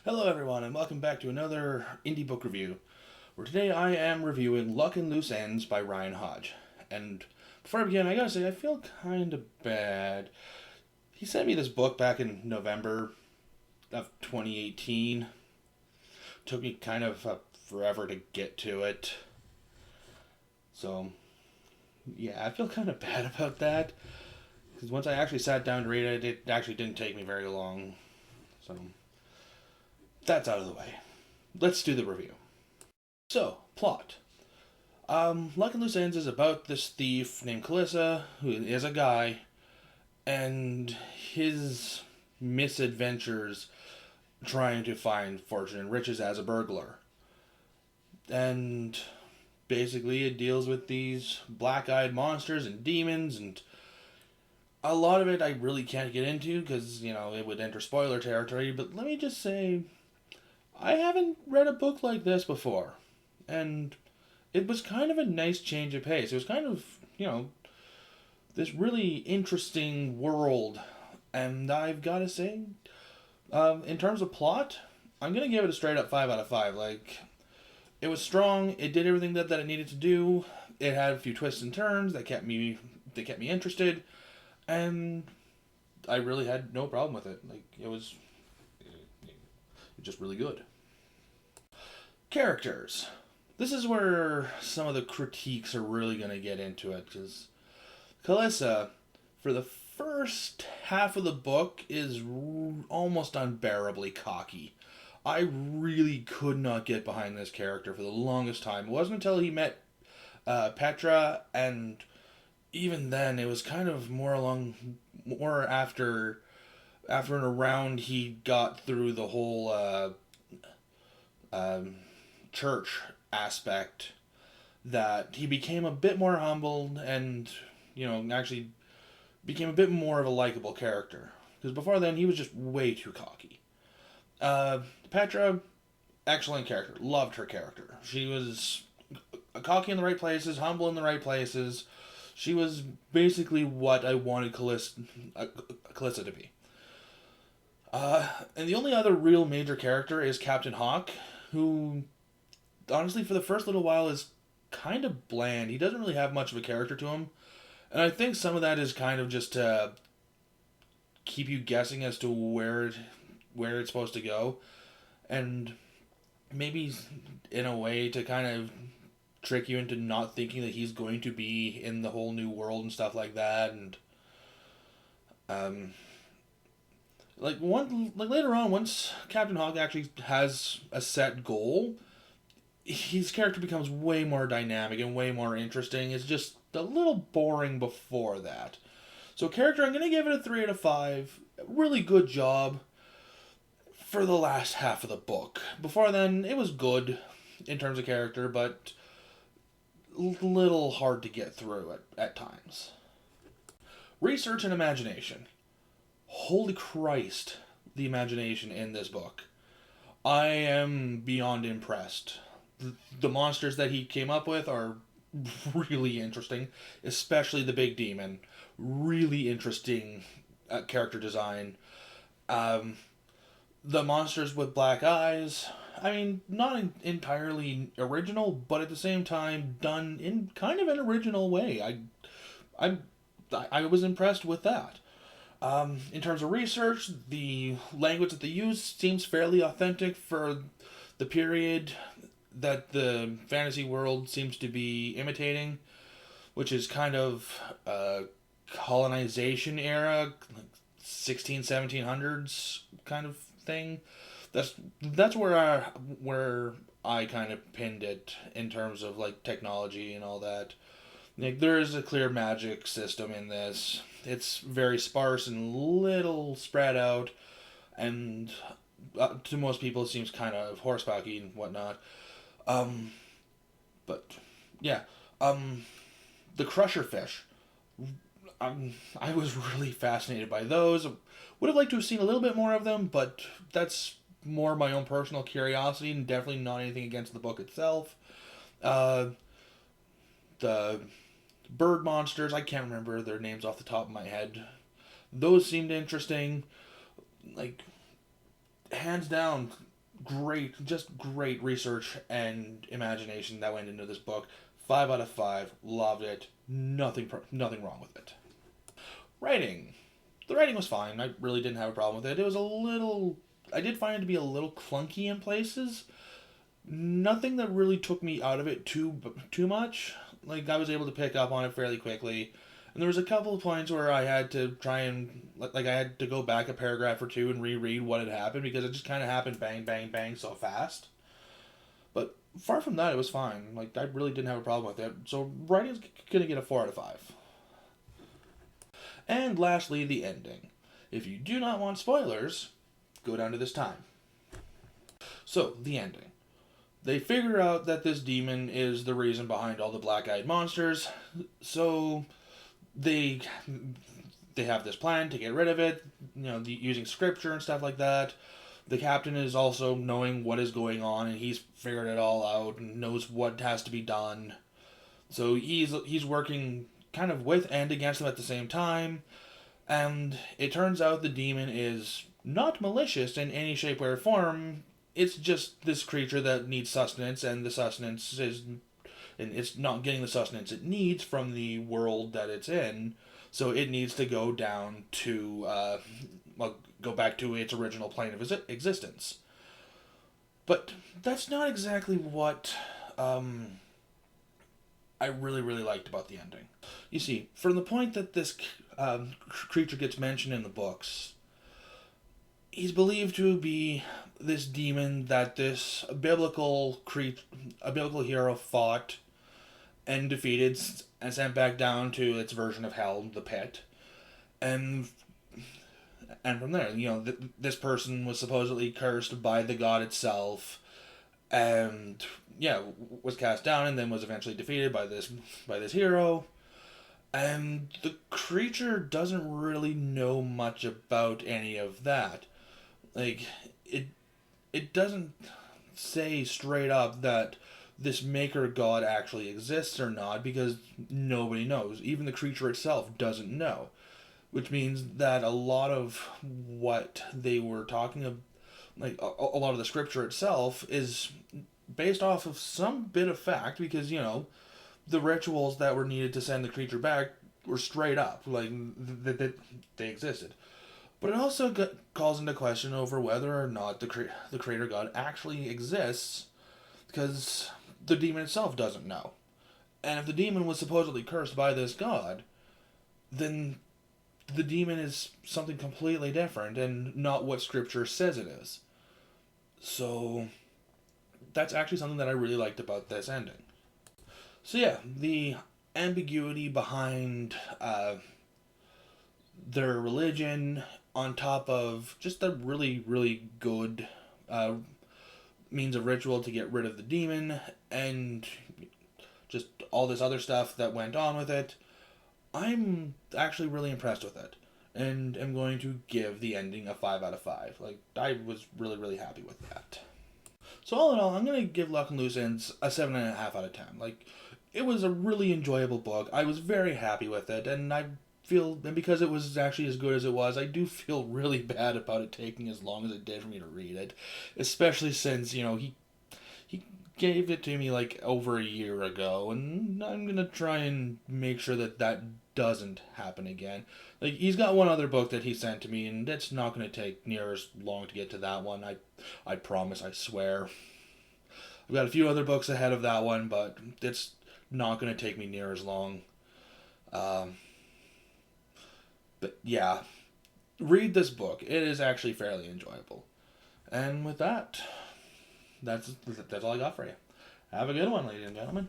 Hello everyone and welcome back to another indie book review, where today I am reviewing Luck and Loose Ends by Ryan Hodge. And before I begin, I gotta say, I feel kind of bad. He sent me this book back in November of 2018. Took me kind of forever to get to it. So, yeah, I feel kind of bad about that. Because once I actually sat down to read it, it actually didn't take me very long. So, that's out of the way. Let's do the review. So, plot. Luck and Loose Ends is about this thief named Calissa, who is a guy, and his misadventures trying to find fortune and riches as a burglar. And basically, it deals with these black-eyed monsters and demons, and a lot of it I really can't get into because, it would enter spoiler territory, but let me just say, I haven't read a book like this before. And it was kind of a nice change of pace. It was kind of, this really interesting world. And I've got to say, in terms of plot, I'm going to give it a straight up 5 out of 5. Like, it was strong. It did everything that it needed to do. It had a few twists and turns that kept me interested. And I really had no problem with it. Like, it was just really good. Characters. This is where some of the critiques are really going to get into it, because Calissa, for the first half of the book, is almost unbearably cocky. I really could not get behind this character for the longest time. It wasn't until he met Petra, and even then, it was kind of more after and around he got through the whole church aspect that he became a bit more humble and, actually became a bit more of a likable character. Because before then, he was just way too cocky. Petra, excellent character. Loved her character. She was cocky in the right places, humble in the right places. She was basically what I wanted Calissa to be. And the only other real major character is Captain Hawk, who, honestly, for the first little while is kind of bland. He doesn't really have much of a character to him. And I think some of that is kind of just to keep you guessing as to where it's supposed to go. And maybe in a way to kind of trick you into not thinking that he's going to be in the whole new world and stuff like that. And later on, once Captain Hawk actually has a set goal, his character becomes way more dynamic and way more interesting. It's just a little boring before that. So character, I'm going to give it a 3 out of 5. Really good job for the last half of the book. Before then, it was good in terms of character, but a little hard to get through at times. Research and imagination. Holy Christ, the imagination in this book. I am beyond impressed. The monsters that he came up with are really interesting, especially the big demon. Really interesting character design. The monsters with black eyes, I mean, not entirely original, but at the same time done in kind of an original way. I was impressed with that. In terms of research, the language that they use seems fairly authentic for the period that the fantasy world seems to be imitating, which is kind of a colonization era, like 1700s kind of thing. That's where I kind of pinned it in terms of like technology and all that. Like, there is a clear magic system in this. It's very sparse and little spread out, and to most people it seems kind of horsebacky and whatnot. But yeah, the crusher fish. I was really fascinated by those. Would have liked to have seen a little bit more of them, but that's more my own personal curiosity and definitely not anything against the book itself. The bird monsters, I can't remember their names off the top of my head. Those seemed interesting. Like, hands down, just great research and imagination that went into this book. 5 out of 5, loved it. Nothing wrong with it. Writing. The writing was fine. I really didn't have a problem with it. It was a little. I did find it to be a little clunky in places. Nothing that really took me out of it too much. Like, I was able to pick up on it fairly quickly. And there was a couple of points where I had to try and, I had to go back a paragraph or two and reread what had happened, because it just kind of happened bang, bang, bang so fast. But far from that, it was fine. Like, I really didn't have a problem with it. So writing's going to get a 4 out of 5. And lastly, the ending. If you do not want spoilers, go down to this time. So, the ending. They figure out that this demon is the reason behind all the black-eyed monsters, so they have this plan to get rid of it, using scripture and stuff like that. The captain is also knowing what is going on, and he's figured it all out and knows what has to be done. So he's working kind of with and against them at the same time, and it turns out the demon is not malicious in any shape or form. It's just this creature that needs sustenance, and the sustenance is... and it's not getting the sustenance it needs from the world that it's in, so it needs to go down to... go back to its original plane of existence. But that's not exactly what I really, really liked about the ending. You see, from the point that this creature gets mentioned in the books, he's believed to be this demon that this biblical hero fought and defeated and sent back down to its version of hell, the pit. And from there, this person was supposedly cursed by the god itself, and was cast down and then was eventually defeated by this hero. And the creature doesn't really know much about any of that. Like, it doesn't say straight up that this maker god actually exists or not, because nobody knows. Even the creature itself doesn't know. Which means that a lot of what they were talking about, like a lot of the scripture itself, is based off of some bit of fact, because, the rituals that were needed to send the creature back were straight up, like, they existed. But it also calls into question over whether or not the creator god actually exists, because the demon itself doesn't know. And if the demon was supposedly cursed by this god, then the demon is something completely different and not what scripture says it is. So that's actually something that I really liked about this ending. So yeah, the ambiguity behind their religion, on top of just a really, really good means of ritual to get rid of the demon, and just all this other stuff that went on with it, I'm actually really impressed with it. And I'm going to give the ending a 5 out of 5. Like, I was really, really happy with that. So all in all, I'm going to give Luck and Loose Ends a 7.5 out of 10. Like, it was a really enjoyable book. I was very happy with it, and and because it was actually as good as it was, I do feel really bad about it taking as long as it did for me to read it. Especially since, he gave it to me like over a year ago, and I'm going to try and make sure that doesn't happen again. Like, he's got one other book that he sent to me, and it's not going to take near as long to get to that one. I promise, I swear. I've got a few other books ahead of that one, but it's not going to take me near as long. But yeah, read this book. It is actually fairly enjoyable. And with that, that's all I got for you. Have a good one, ladies and gentlemen.